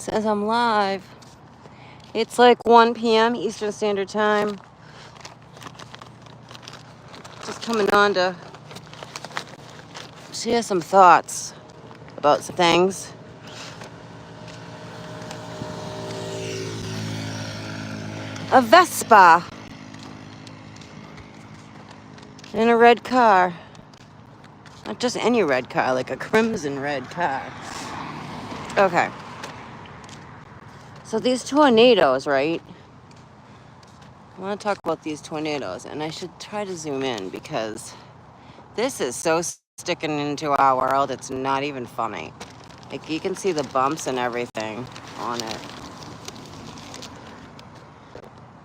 Says I'm live. It's like 1 p.m. Eastern Standard Time. Just coming on to share some thoughts about some things. A Vespa in a red car. Not just any red car, like a crimson red car. Okay. So these tornadoes, right? I want to talk about these tornadoes, and I should try to zoom in because this is so sticking into our world, it's not even funny. Like, you can see the bumps and everything on it.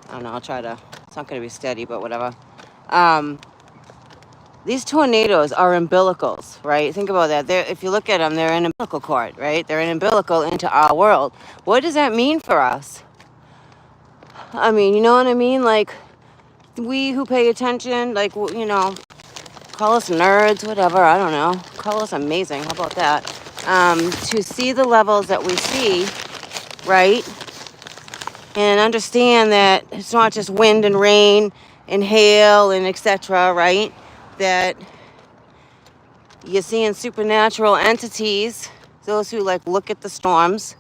I don't know, I'll try to, it's not going to be steady, but whatever. These tornadoes are umbilicals, right? Think about that. If you look at them, they're an umbilical cord, right? They're an umbilical into our world. What does that mean for us? I mean, you know what I mean? Like, we who pay attention, like, you know, call us nerds, whatever, I don't know. Call us amazing, how about that? To see the levels that we see, right? And understand that it's not just wind and rain and hail and etc., right? That you're seeing supernatural entities, those who like look at the storms.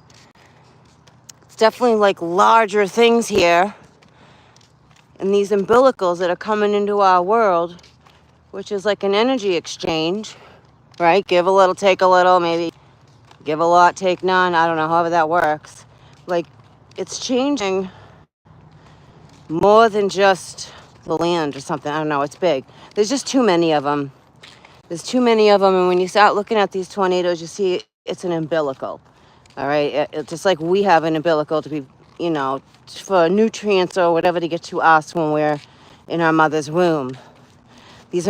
It's definitely like larger things here. And these umbilicals that are coming into our world, which is like an energy exchange, right? Give a little, take a little, maybe give a lot, take none. I don't know, however that works. Like, it's changing more than just the land or something. I don't know, it's big. There's just too many of them. There's too many of them, and when you start looking at these tornadoes, you see it's an umbilical. All right, it's just like we have an umbilical to be, you know, for nutrients or whatever to get to us when we're in our mother's womb. There's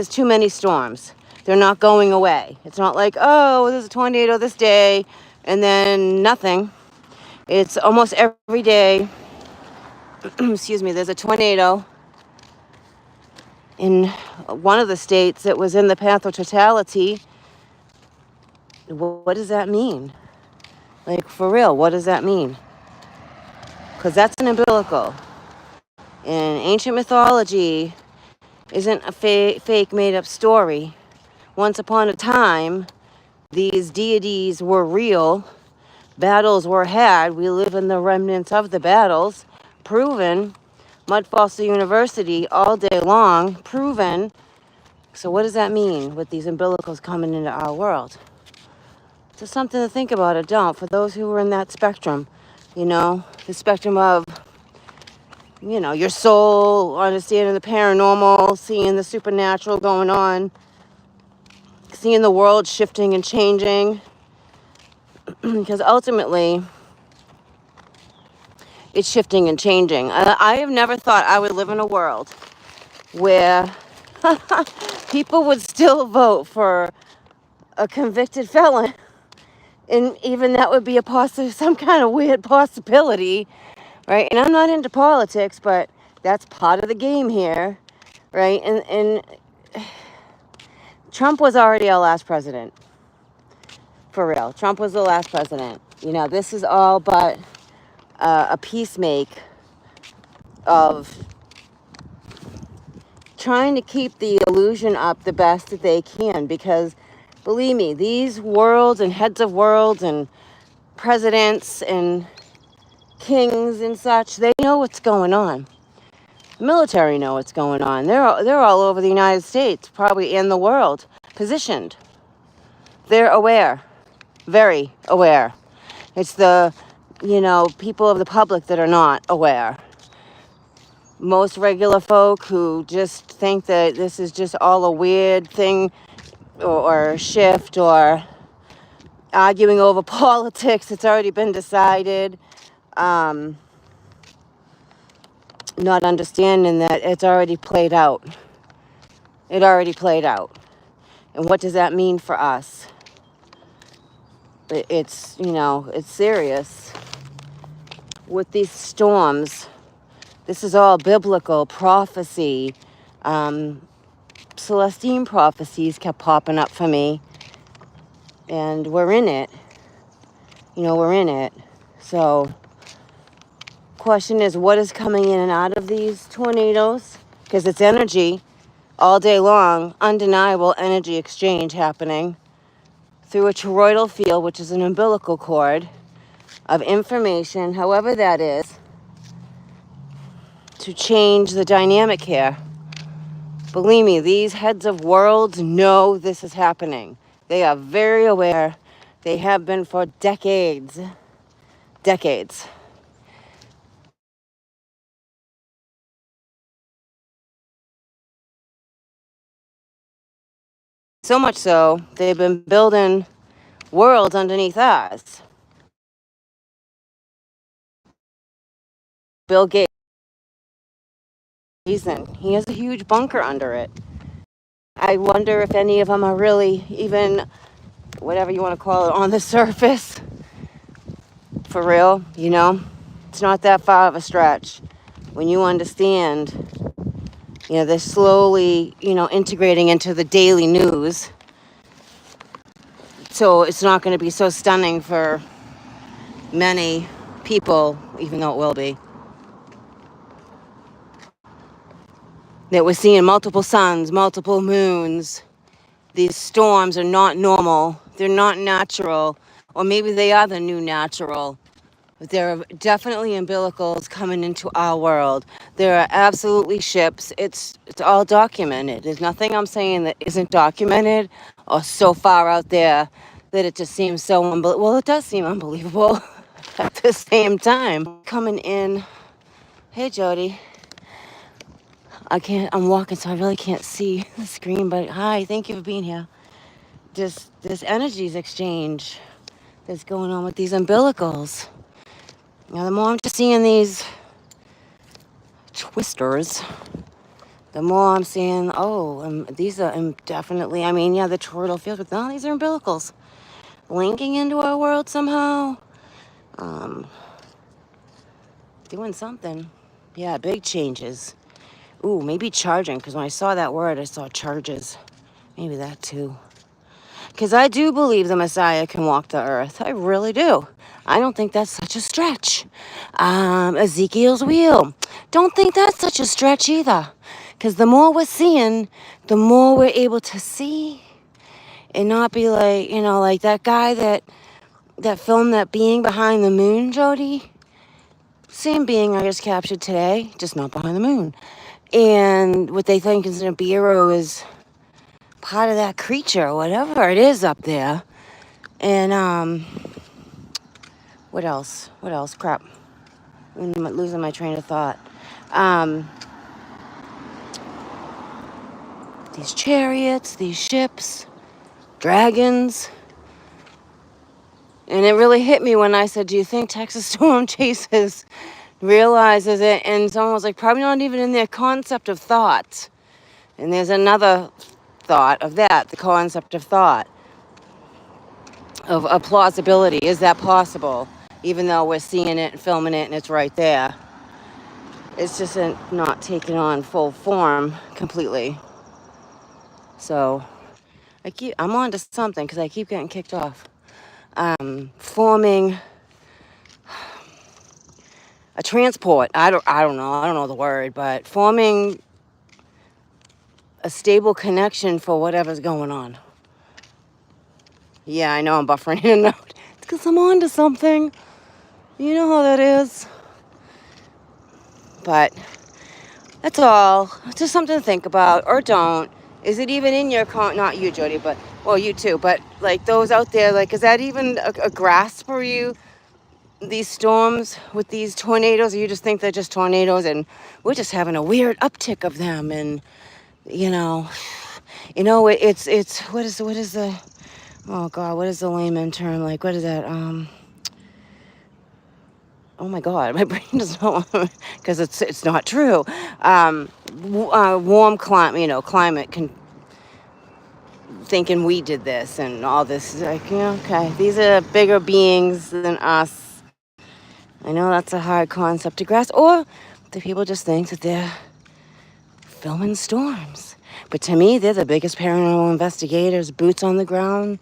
too many storms. They're not going away. It's not like, oh, there's a tornado this day and then nothing. It's almost every day. Excuse me, there's a tornado in one of the states that was in the path of totality. What does that mean? Like, for real, what does that mean? Because that's an umbilical. In ancient mythology isn't a fake made-up story. Once upon a time, these deities were real. Battles were had. We live in the remnants of the battles. Proven. Mud Fossil University all day long. Proven. So what does that mean with these umbilicals coming into our world? Just something to think about or don't. For those who are in that spectrum, you know, the spectrum of, you know, your soul, understanding the paranormal, seeing the supernatural going on, seeing the world shifting and changing. Because ultimately, it's shifting and changing. I have never thought I would live in a world where people would still vote for a convicted felon. And even that would be some kind of weird possibility, right? And I'm not into politics, but that's part of the game here, right? And Trump was already our last president. For real. Trump was the last president. You know, this is all but a peacemake of trying to keep the illusion up the best that they can, because believe me, these worlds and heads of worlds and presidents and kings and such, they know what's going on. The military know what's going on. They're all over the United States, probably in the world, positioned. They're aware, very aware. It's the, you know, people of the public that are not aware. Most regular folk who just think that this is just all a weird thing or shift or arguing over politics. It's already been decided. Not understanding that it's already played out. It already played out. And what does that mean for us? It's, you know, it's serious. With these storms, this is all biblical prophecy. Celestine prophecies kept popping up for me. And we're in it. we're in it. So question is, what is coming in and out of these tornadoes? Because it's energy all day long, undeniable energy exchange happening through a toroidal field, which is an umbilical cord of information, however that is, to change the dynamic here. Believe me, these heads of worlds know this is happening. They are very aware. They have been for decades. Decades. So much so, they've been building worlds underneath us. Bill Gates, he has a huge bunker under it. I wonder if any of them are really even, whatever you want to call it, on the surface. For real, It's not that far of a stretch. When you understand, they're slowly, integrating into the daily news. So it's not going to be so stunning for many people, even though it will be. That we're seeing multiple suns, multiple moons. These storms are not normal. They're not natural. Or maybe they are the new natural. But there are definitely umbilicals coming into our world. There are absolutely ships. It's all documented. There's nothing I'm saying that isn't documented or so far out there that it just seems so unbelievable. Well, it does seem unbelievable at the same time. Coming in. Hey, Jody. I'm walking, so I really can't see the screen, but hi, thank you for being here. This energies exchange that's going on with these umbilicals. Now, the more I'm just seeing these twisters, the more I'm seeing, these are definitely, the toroidal field, but no, these are umbilicals linking into our world somehow, doing something. Yeah, big changes. Ooh, maybe charging, because when I saw that word, I saw charges. Maybe that too. Because I do believe the Messiah can walk the earth. I really do. I don't think that's such a stretch. Ezekiel's wheel. Don't think that's such a stretch either. Because the more we're seeing, the more we're able to see and not be like, like that guy that filmed that being behind the moon, Jody. Same being I just captured today, just not behind the moon. And what they think is a Nibiru is part of that creature, whatever it is up there. And what else? Crap. I'm losing my train of thought. These chariots, these ships, dragons. And it really hit me when I said, do you think Texas Storm Chasers realizes it? And someone was like, probably not even in their concept of thought. And there's another thought of that, the concept of thought, of plausibility. Is that possible? Even though we're seeing it and filming it and it's right there. It's just not taking on full form completely. So I'm on to something because I keep getting kicked off. Forming a transport. I don't know the word, but forming a stable connection for whatever's going on. Yeah, I know I'm buffering in and out. It's because I'm on to something. You know how that is. But that's all. It's just something to think about, or don't. Is it even in your not you, Jody, but well, you too. But like those out there, like, is that even a grasp for you? These storms with these tornadoes, or you just think they're just tornadoes, and we're just having a weird uptick of them, and it's what is the oh God, what is the layman term, like, what is that? Oh my God, my brain doesn't know because it's not true. Warm climate can thinking we did this and all this. Like, okay, these are bigger beings than us. I know that's a hard concept to grasp. Or do people just think that they're filming storms? But to me, they're the biggest paranormal investigators, boots on the ground,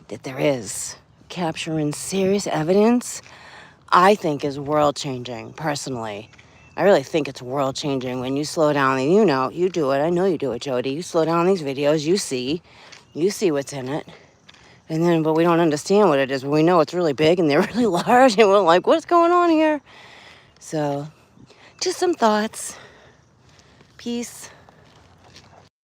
that there is. capturing serious evidence, I think is world changing, personally. I really think it's world changing when you slow down, and you know, you do it. I know you do it, Jody. You slow down these videos, you see what's in it. And then, but we don't understand what it is. But we know it's really big and they're really large, and we're like, what's going on here? So, just some thoughts. Peace.